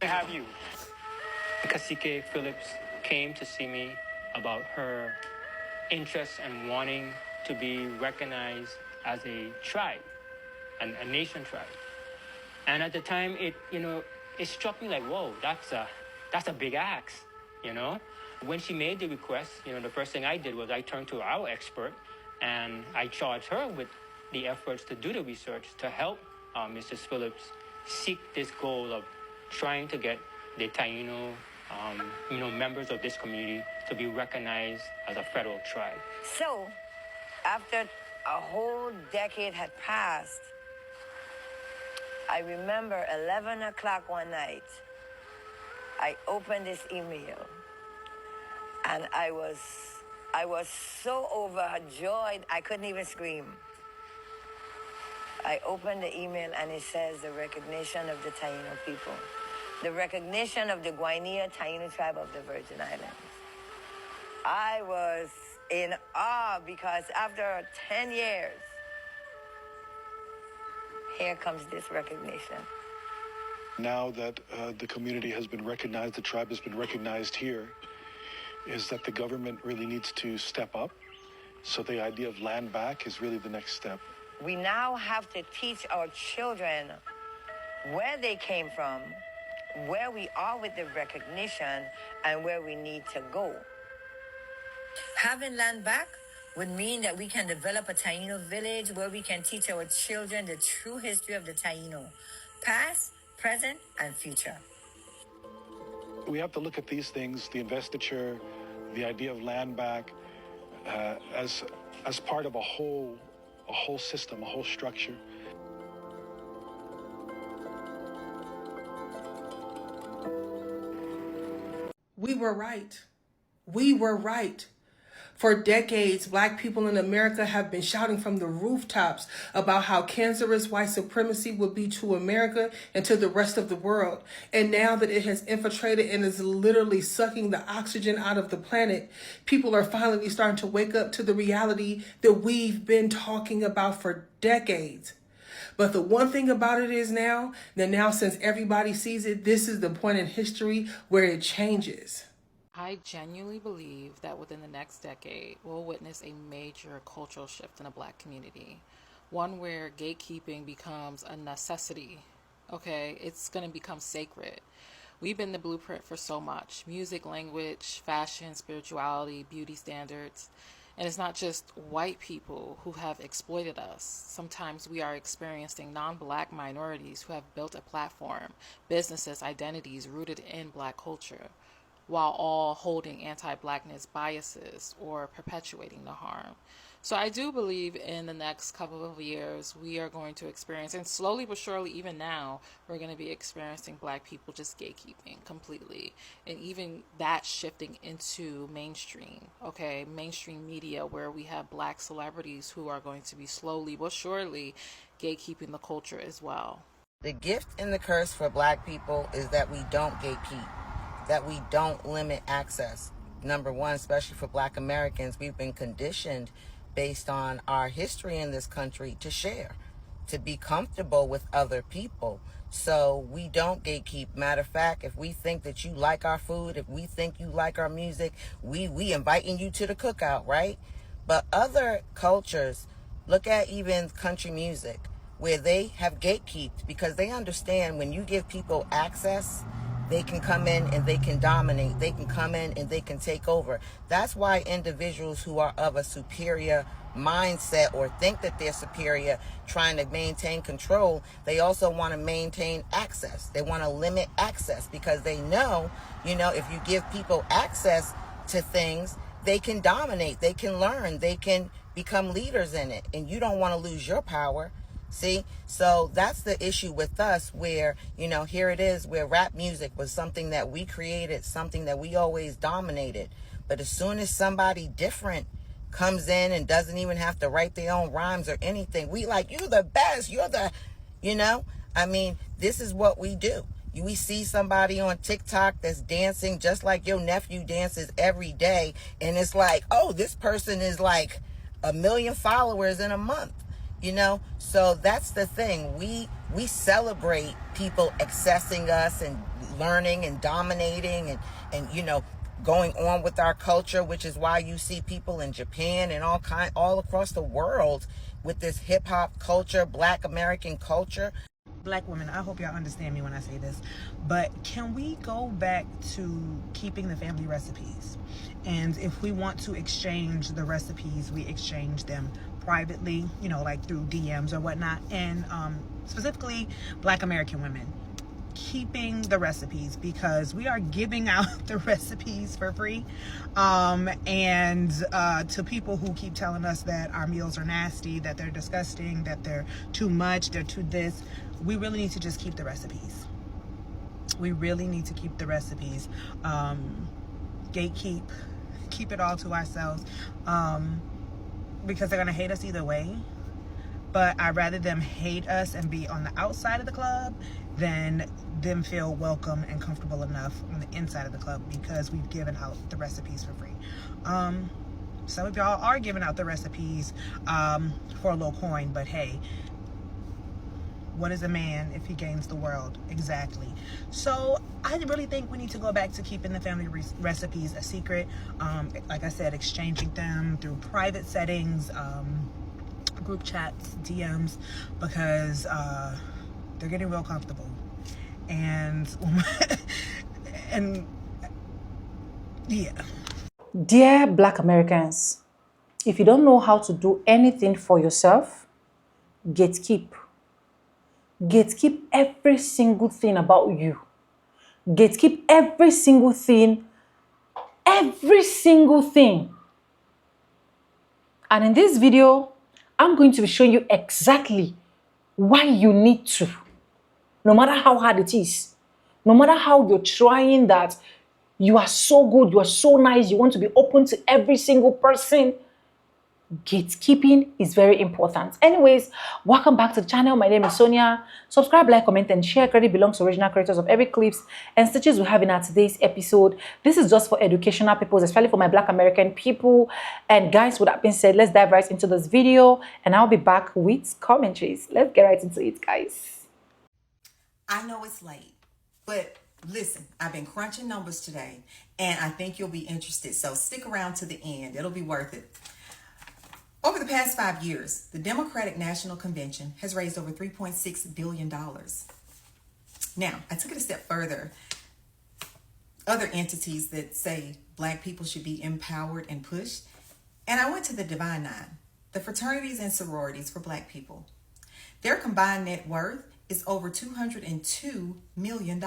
I have you. Cacique Phillips came to see me about her interest and wanting to be recognized as a tribe, and a nation tribe. And at the time, it struck me like, whoa, that's a big ask, you know? When she made the request, the first thing I did was I turned to our expert and I charged her with the efforts to do the research to help Mrs. Phillips seek this goal of trying to get the Taino, members of this community to be recognized as a federal tribe. So, after a whole decade had passed, I remember 11 o'clock one night, I opened this email, and I was so overjoyed I couldn't even scream. I opened the email and it says the recognition of the Taino people, the recognition of the Guainia Taino tribe of the Virgin Islands. I was in awe because after 10 years, here comes this recognition. Now that the community has been recognized, the tribe has been recognized here, is that the government really needs to step up. So the idea of land back is really the next step. We now have to teach our children where they came from, where we are with the recognition, and where we need to go. Having land back would mean that we can develop a Taino village where we can teach our children the true history of the Taino, past, present, and future. We have to look at these things, the investiture, the idea of land back, as part of a whole system, a whole structure. We were right. We were right. For decades, Black people in America have been shouting from the rooftops about how cancerous white supremacy would be to America and to the rest of the world. And now that it has infiltrated and is literally sucking the oxygen out of the planet, people are finally starting to wake up to the reality that we've been talking about for decades. But the one thing about it is now since everybody sees it, this is the point in history where it changes. I genuinely believe that within the next decade, we'll witness a major cultural shift in the Black community. One where gatekeeping becomes a necessity. Okay, it's going to become sacred. We've been the blueprint for so much. Music, language, fashion, spirituality, beauty standards. And it's not just white people who have exploited us. Sometimes we are experiencing non-Black minorities who have built a platform, businesses, identities rooted in Black culture, while all holding anti-Blackness biases or perpetuating the harm. So I do believe in the next couple of years we are going to experience, and slowly but surely even now, we're going to be experiencing Black people just gatekeeping completely. And even that shifting into mainstream, mainstream media, where we have Black celebrities who are going to be slowly but surely gatekeeping the culture as well. The gift and the curse for Black people is that we don't gatekeep, that we don't limit access. Number one, especially for Black Americans, we've been conditioned based on our history in this country to share, to be comfortable with other people. So we don't gatekeep. Matter of fact, if we think that you like our food, if we think you like our music, we inviting you to the cookout, right? But other cultures, look at even country music, where they have gatekeeped because they understand when you give people access, they can come in and they can dominate. They can come in and they can take over. That's why individuals who are of a superior mindset or think that they're superior, trying to maintain control, they also want to maintain access. They want to limit access because they know, if you give people access to things, they can dominate, they can learn, they can become leaders in it. And you don't want to lose your power. See, so that's the issue with us where, here it is where rap music was something that we created, something that we always dominated. But as soon as somebody different comes in and doesn't even have to write their own rhymes or anything, we like, you're the best, this is what we do. We see somebody on TikTok that's dancing just like your nephew dances every day. And it's like, oh, this person is like 1 million followers in a month. So that's the thing. We We celebrate people accessing us and learning and dominating and going on with our culture, which is why you see people in Japan and all across the world with this hip hop culture, Black American culture. Black women, I hope y'all understand me when I say this, but can we go back to keeping the family recipes? And if we want to exchange the recipes, we exchange them privately, like through DMs or whatnot. And specifically Black American women, keeping the recipes, because we are giving out the recipes for free, and to people who keep telling us that our meals are nasty, that they're disgusting, that they're too much, they're too this. We really need to just keep the recipes. We really need to keep the recipes. Gatekeep, keep it all to ourselves, because they're gonna hate us either way. But I'd rather them hate us and be on the outside of the club than them feel welcome and comfortable enough on the inside of the club, because we've given out the recipes for free. Some of y'all are giving out the recipes for a little coin, but hey, what is a man if he gains the world? Exactly. So I really think we need to go back to keeping the family recipes a secret. Like I said, exchanging them through private settings, group chats, DMs, because they're getting real comfortable. And and yeah. Dear Black Americans, if you don't know how to do anything for yourself, gatekeep. Gatekeep every single thing about you. Gatekeep every single thing. Every single thing. And in this video, I'm going to be showing you exactly why you need to. No matter how hard it is, no matter how you're trying that, you are so good, you are so nice, you want to be open to every single person, gatekeeping is very important. Anyways, welcome back to the channel. My name is Sonia. Subscribe, like, comment, and share. Credit belongs to original creators of every clips and stitches we have in our today's episode. This is just for educational purposes, especially for my Black American people. And guys, with that being said, let's dive right into this video, and I'll be back with commentaries. Let's get right into it, guys. I know it's late, but listen, I've been crunching numbers today, and I think you'll be interested. So stick around to the end. It'll be worth it. Over the past 5 years, the Democratic National Convention has raised over $3.6 billion. Now, I took it a step further. Other entities that say Black people should be empowered and pushed, and I went to the Divine Nine, the fraternities and sororities for Black people. Their combined net worth is over $202 million.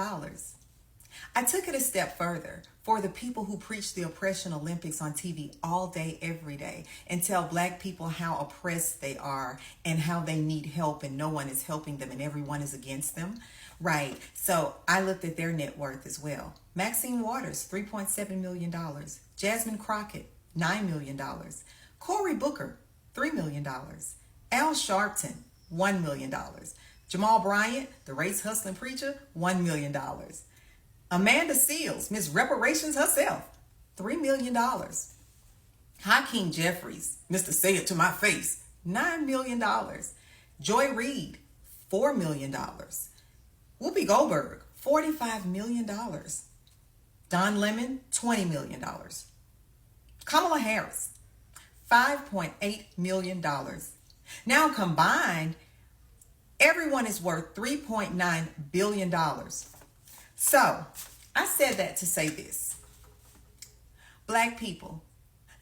I took it a step further for the people who preach the oppression Olympics on TV all day, every day, and tell Black people how oppressed they are and how they need help and no one is helping them and everyone is against them. Right. So I looked at their net worth as well. Maxine Waters, $3.7 million. Jasmine Crockett, $9 million. Cory Booker, $3 million. Al Sharpton, $1 million. Jamal Bryant, the race hustling preacher, $1 million. Amanda Seals, Miss Reparations herself, $3 million. Hakeem Jeffries, Mr. Say It to My Face, $9 million. Joy Reid, $4 million. Whoopi Goldberg, $45 million. Don Lemon, $20 million. Kamala Harris, $5.8 million. Now combined, everyone is worth $3.9 billion. So, I said that to say this. Black people,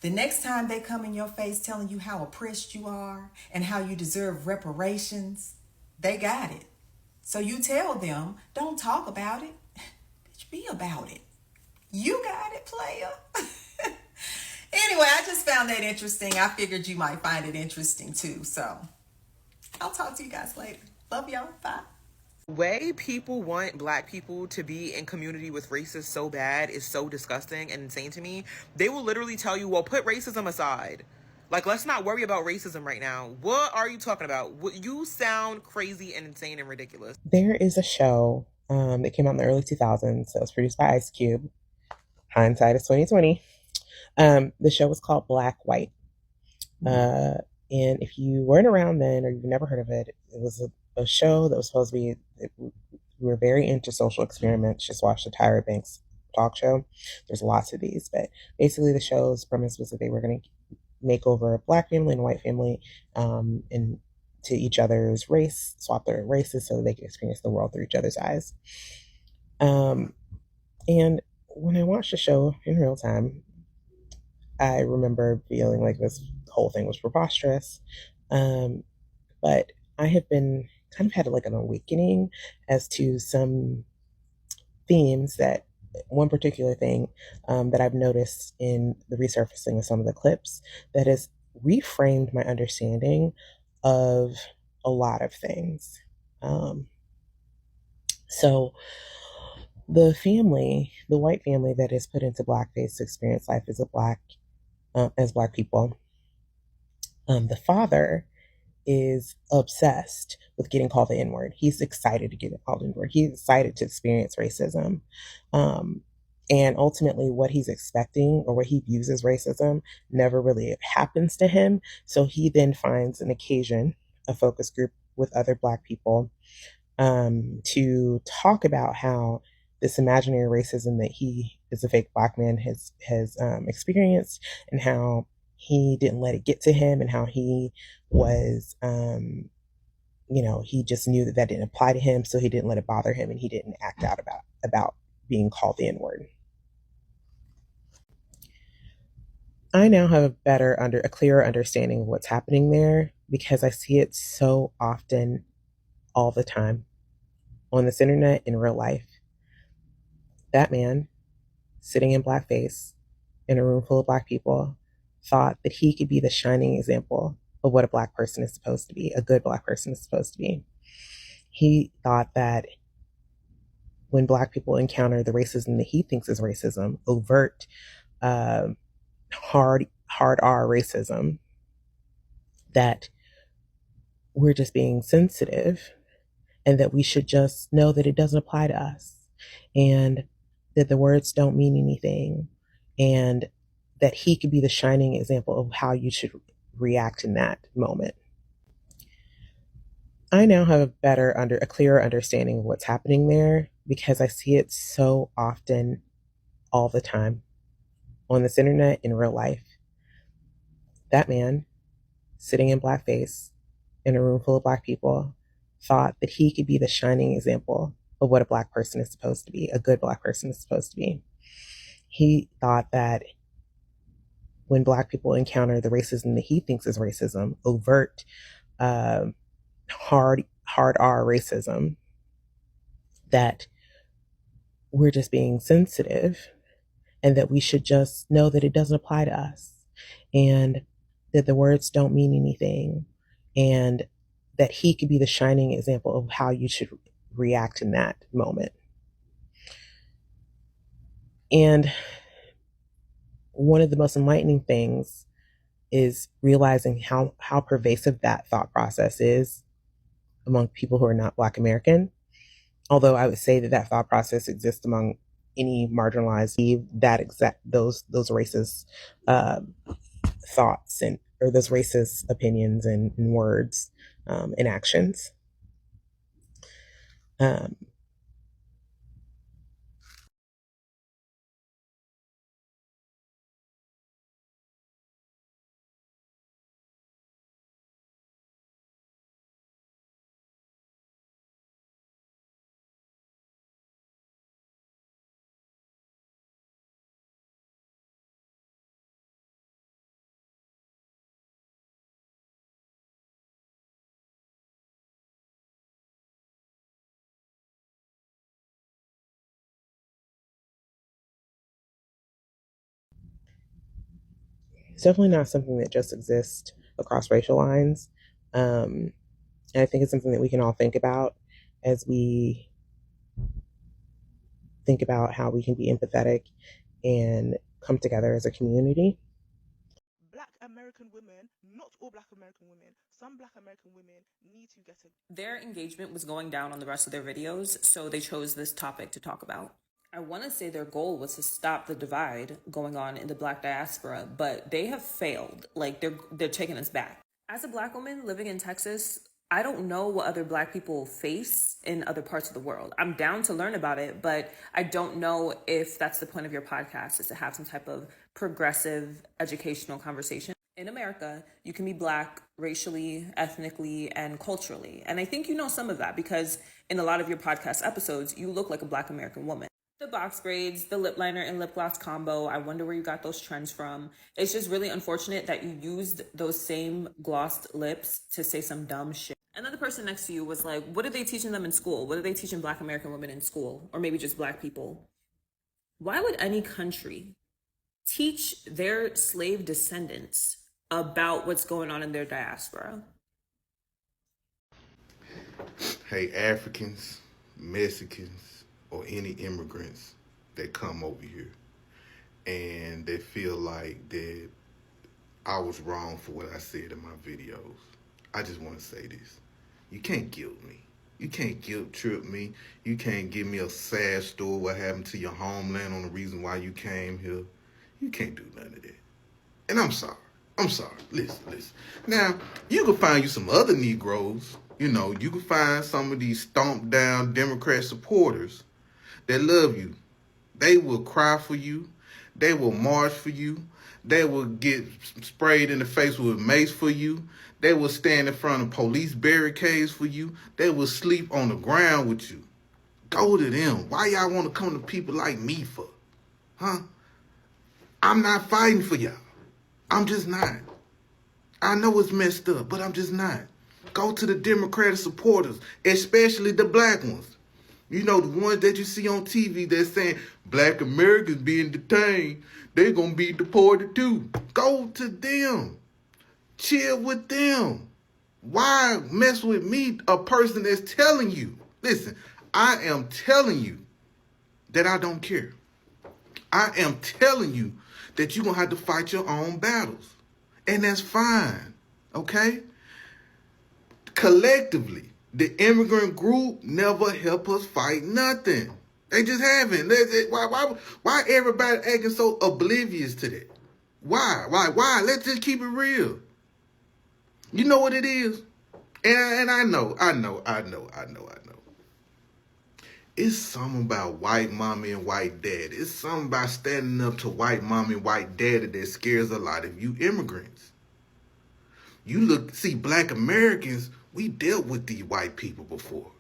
the next time they come in your face telling you how oppressed you are and how you deserve reparations, they got it. So you tell them, don't talk about it, bitch, be about it. You got it, player. Anyway, I just found that interesting. I figured you might find it interesting too. So, I'll talk to you guys later. Love y'all. Bye. Way people want Black people to be in community with racists so bad is so disgusting and insane to me. They will literally tell you, well, put racism aside. Like, let's not worry about racism right now. What are you talking about? You sound crazy and insane and ridiculous. There is a show that came out in the early 2000s. So it was produced by Ice Cube. Hindsight is 2020. The show was called Black White. And if you weren't around then or you've never heard of it, it was a show that was supposed to be, we were very into social experiments. Just watch the Tyra Banks talk show. There's lots of these, but basically the show's premise was that they were going to make over a black family and a white family, and to each other's race, swap their races so that they could experience the world through each other's eyes. And when I watched the show in real time, I remember feeling like this whole thing was preposterous. But I have been kind of had like an awakening as to some themes that one particular thing that I've noticed in the resurfacing of some of the clips that has reframed my understanding of a lot of things. So the family, the white family that is put into blackface to experience life as black people, the father is obsessed with getting called the N word. He's excited to get called the N word. He's excited to experience racism. And ultimately, what he's expecting or what he views as racism never really happens to him. So he then finds an occasion, a focus group with other Black people, to talk about how this imaginary racism that he, as a fake Black man, has experienced, and how he didn't let it get to him, and how he was, he just knew that that didn't apply to him, so he didn't let it bother him, and he didn't act out about being called the N word. I now have a clearer understanding of what's happening there because I see it so often, all the time, on this internet, in real life. That man, sitting in blackface in a room full of Black people, thought that he could be the shining example of what a Black person is supposed to be, a good Black person is supposed to be. He thought that when Black people encounter the racism that he thinks is racism, overt, hard R racism, that we're just being sensitive, and that we should just know that it doesn't apply to us, and that the words don't mean anything, and that he could be the shining example of how you should react in that moment. I now have a clearer understanding of what's happening there because I see it so often, all the time, on this internet, in real life. That man, sitting in blackface in a room full of Black people, thought that he could be the shining example of what a Black person is supposed to be, a good Black person is supposed to be. He thought that when Black people encounter the racism that he thinks is racism, overt, hard R racism, that we're just being sensitive, and that we should just know that it doesn't apply to us, and that the words don't mean anything, and that he could be the shining example of how you should react in that moment. And one of the most enlightening things is realizing how pervasive that thought process is among people who are not Black American. Although I would say that thought process exists among any marginalized, those racist thoughts or those racist opinions and words and actions. It's definitely not something that just exists across racial lines. And I think it's something that we can all think about as we think about how we can be empathetic and come together as a community. Black American women, not all Black American women, some Black American women need to get a... Their engagement was going down on the rest of their videos, so they chose this topic to talk about. I want to say their goal was to stop the divide going on in the Black diaspora, but they have failed. Like, they're taking us back. As a Black woman living in Texas, I don't know what other Black people face in other parts of the world. I'm down to learn about it, but I don't know if that's the point of your podcast, is to have some type of progressive educational conversation. In America, you can be Black racially, ethnically, and culturally. And I think you know some of that because in a lot of your podcast episodes, you look like a Black American woman. The box braids, the lip liner and lip gloss combo, I wonder where you got those trends from. It's just really unfortunate that you used those same glossed lips to say some dumb shit. Another person next to you was like, what are they teaching them in school? What are they teaching Black American women in school? Or maybe just Black people? Why would any country teach their slave descendants about what's going on in their diaspora? Hey, Africans, Mexicans, or any immigrants that come over here and they feel like that I was wrong for what I said in my videos, I just want to say this. You can't guilt me. You can't guilt trip me. You can't give me a sad story what happened to your homeland on the reason why you came here. You can't do none of that. And I'm sorry. I'm sorry. Listen. Now, you can find you some other Negroes. You know, you can find some of these stomped down Democrat supporters that love you. They will cry for you. They will march for you. They will get sprayed in the face with mace for you. They will stand in front of police barricades for you. They will sleep on the ground with you. Go to them. Why y'all want to come to people like me for? Huh? I'm not fighting for y'all. I'm just not. I know it's messed up, but I'm just not. Go to the Democratic supporters, especially the Black ones. You know, the ones that you see on TV that's saying Black Americans being detained, they're going to be deported too. Go to them. Chill with them. Why mess with me, a person that's telling you? Listen, I am telling you that I don't care. I am telling you that you're going to have to fight your own battles. And that's fine, okay? Collectively, the immigrant group never help us fight nothing. They just haven't. Why everybody acting so oblivious to that? Why? Let's just keep it real. You know what it is? And I know. It's something about white mommy and white daddy. It's something about standing up to white mommy and white daddy that scares a lot of you immigrants. See, Black Americans, we dealt with these white people before.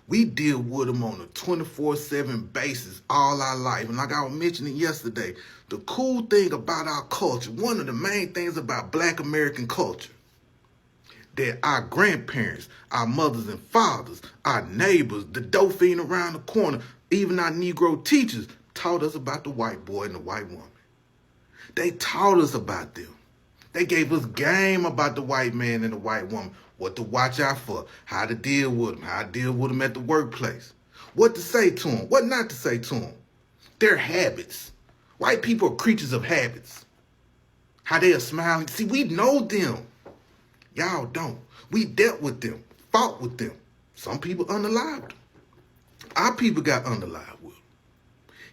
We deal with them on a 24/7 basis all our life. And like I was mentioning yesterday, the cool thing about our culture, one of the main things about Black American culture, that our grandparents, our mothers and fathers, our neighbors, the dope fiend around the corner, even our Negro teachers taught us about the white boy and the white woman. They taught us about them. They gave us game about the white man and the white woman, what to watch out for, how to deal with them, how to deal with them at the workplace, what to say to them, what not to say to them, their habits. White people are creatures of habits. How they are smiling. See, we know them. Y'all don't. We dealt with them, fought with them. Some people unalived them. Our people got unalived with them.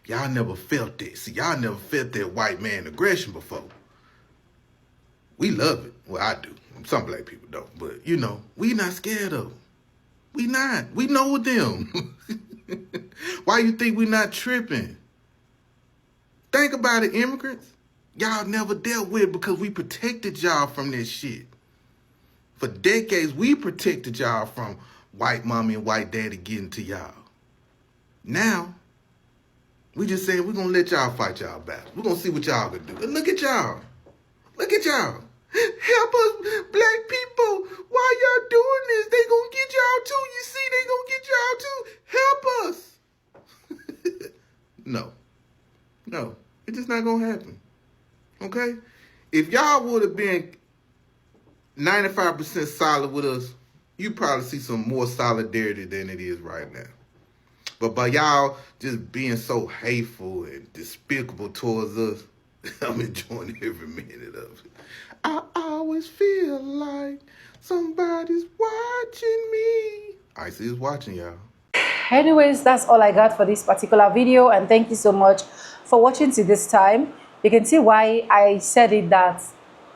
Y'all never felt that. See, y'all never felt that white man aggression before. We love it. Well, I do. Some Black people don't. But, you know, we not scared of them. We not. We know them. Why you think we not tripping? Think about it, immigrants. Y'all never dealt with it because we protected y'all from this shit. For decades, we protected y'all from white mommy and white daddy getting to y'all. Now, we just saying we're going to let y'all fight y'all battles. We're going to see what y'all can do. And look at y'all. Look at y'all. Help us, Black people. Why y'all doing this? They gonna get y'all too. You see, they gonna get y'all too. Help us. No. It's just not gonna happen. Okay? If y'all would have been 95% solid with us, you probably see some more solidarity than it is right now. But by y'all just being so hateful and despicable towards us, I'm enjoying every minute of it. I always feel like somebody's watching me. ICE is watching y'all. Anyways, that's all I got for this particular video, and thank you so much for watching to this time. You can see why I said it, that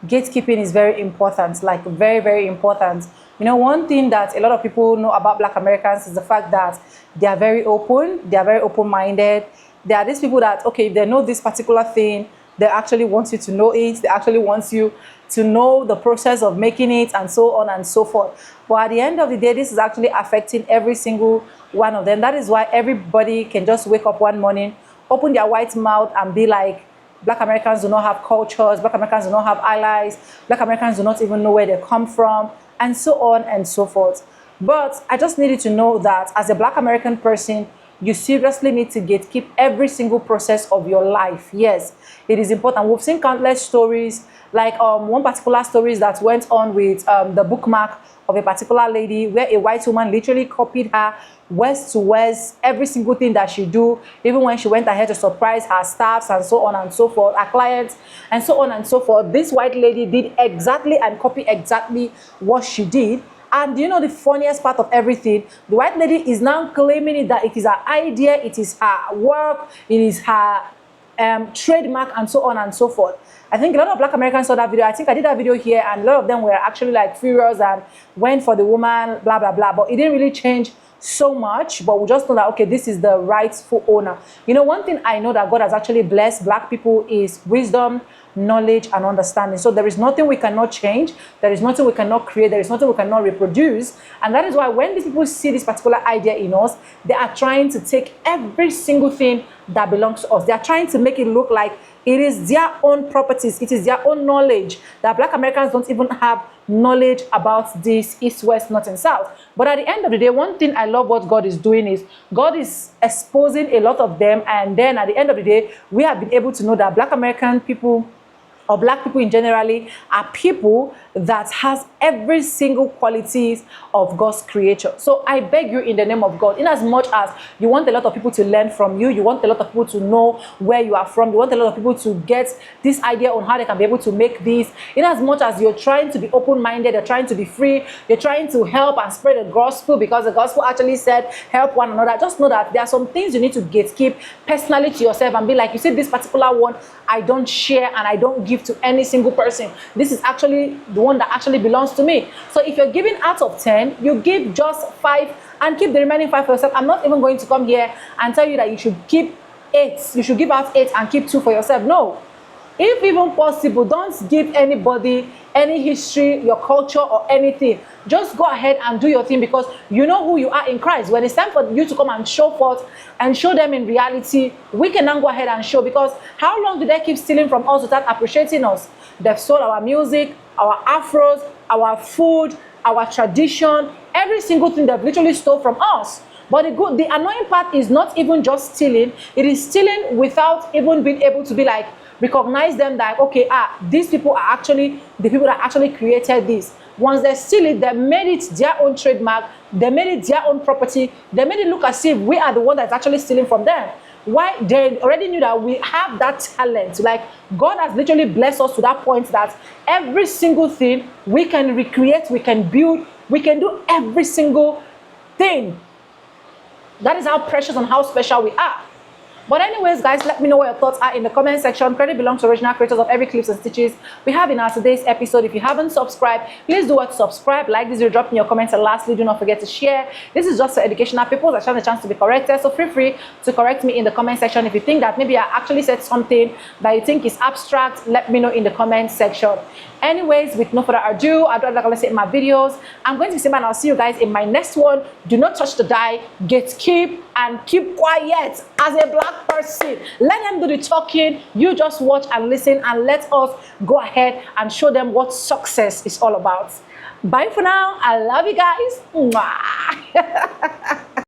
gatekeeping is very important, like very, very important. You know, one thing that a lot of people know about Black Americans is the fact that they are very open, they are very open-minded. There are these people that, okay, if they know this particular thing, they actually want you to know it, they actually want you to know the process of making it, and so on and so forth. But at the end of the day, this is actually affecting every single one of them. That is why everybody can just wake up one morning, open their white mouth and be like, Black Americans do not have cultures, Black Americans do not have allies, Black Americans do not even know where they come from, and so on and so forth. But I just needed to know that as a Black American person, you seriously need to gatekeep every single process of your life. Yes, it is important. We've seen countless stories, like one particular story that went on with the bookmark of a particular lady, where a white woman literally copied her west to west, every single thing that she do, even when she went ahead to surprise her staffs and so on and so forth, her clients and so on and so forth. This white lady did exactly and copy exactly what she did. And you know the funniest part of everything, the white lady is now claiming that it is her idea, it is her work, it is her trademark, and so on and so forth. I think a lot of Black Americans saw that video. I think I did that video here, and a lot of them were actually like furious and went for the woman, blah, blah, blah. But it didn't really change so much, but we just know that, okay, this is the rightful owner. You know, one thing I know that God has actually blessed Black people is wisdom, knowledge, and understanding. So there is nothing we cannot change, there is nothing we cannot create, there is nothing we cannot reproduce. And that is why when these people see this particular idea in us, they are trying to take every single thing that belongs to us. They are trying to make it look like it is their own properties, it is their own knowledge, that Black Americans don't even have knowledge about this east, west, north, and south. But at the end of the day, one thing I love what God is doing is God is exposing a lot of them, and then at the end of the day, we have been able to know that Black American people, or Black people in generally, are people that has every single qualities of God's creature. So I beg you in the name of God, in as much as you want a lot of people to learn from you, you want a lot of people to know where you are from, you want a lot of people to get this idea on how they can be able to make this, in as much as you're trying to be open-minded, you're trying to be free, you're trying to help and spread the gospel, because the gospel actually said help one another. Just know that there are some things you need to gatekeep personally to yourself and be like, you see, this particular one I don't share and I don't give to any single person. This is actually the one that actually belongs to me. So if you're giving out of 10, you give just 5 and keep the remaining 5 for yourself. I'm not even going to come here and tell you that you should keep 8. You should give out 8 and keep 2 for yourself. No. If even possible, don't give anybody any history, your culture, or anything. Just go ahead and do your thing, because you know who you are in Christ. When it's time for you to come and show forth and show them in reality, we can now go ahead and show, because how long do they keep stealing from us without appreciating us? They've stole our music, our afros, our food, our tradition, every single thing they've literally stole from us. But the annoying part is not even just stealing, it is stealing without even being able to be like, recognize them that, okay, these people are actually the people that actually created this. Once they steal it, they made it their own trademark, they made it their own property, they made it look as if we are the one that's actually stealing from them. Why? They already knew that we have that talent. Like, God has literally blessed us to that point that every single thing we can recreate, we can build, we can do every single thing. That is how precious and how special we are. But anyways, guys, let me know what your thoughts are in the comment section. Credit belongs to original creators of every clips and stitches we have in our today's episode. If you haven't subscribed, please do what to subscribe, like this video, drop in your comments, and lastly, do not forget to share. This is just for educational people that have the chance to be corrected, so feel free to correct me in the comment section. If you think that maybe I actually said something that you think is abstract, let me know in the comment section. Anyways, with no further ado, I don't like to say in my videos, I'm going to be saying, and I'll see you guys in my next one. Do not touch the die, gatekeep, and keep quiet as a Black person. Let them do the talking, you just watch and listen, and let us go ahead and show them what success is all about. Bye for now. I love you guys. Mwah.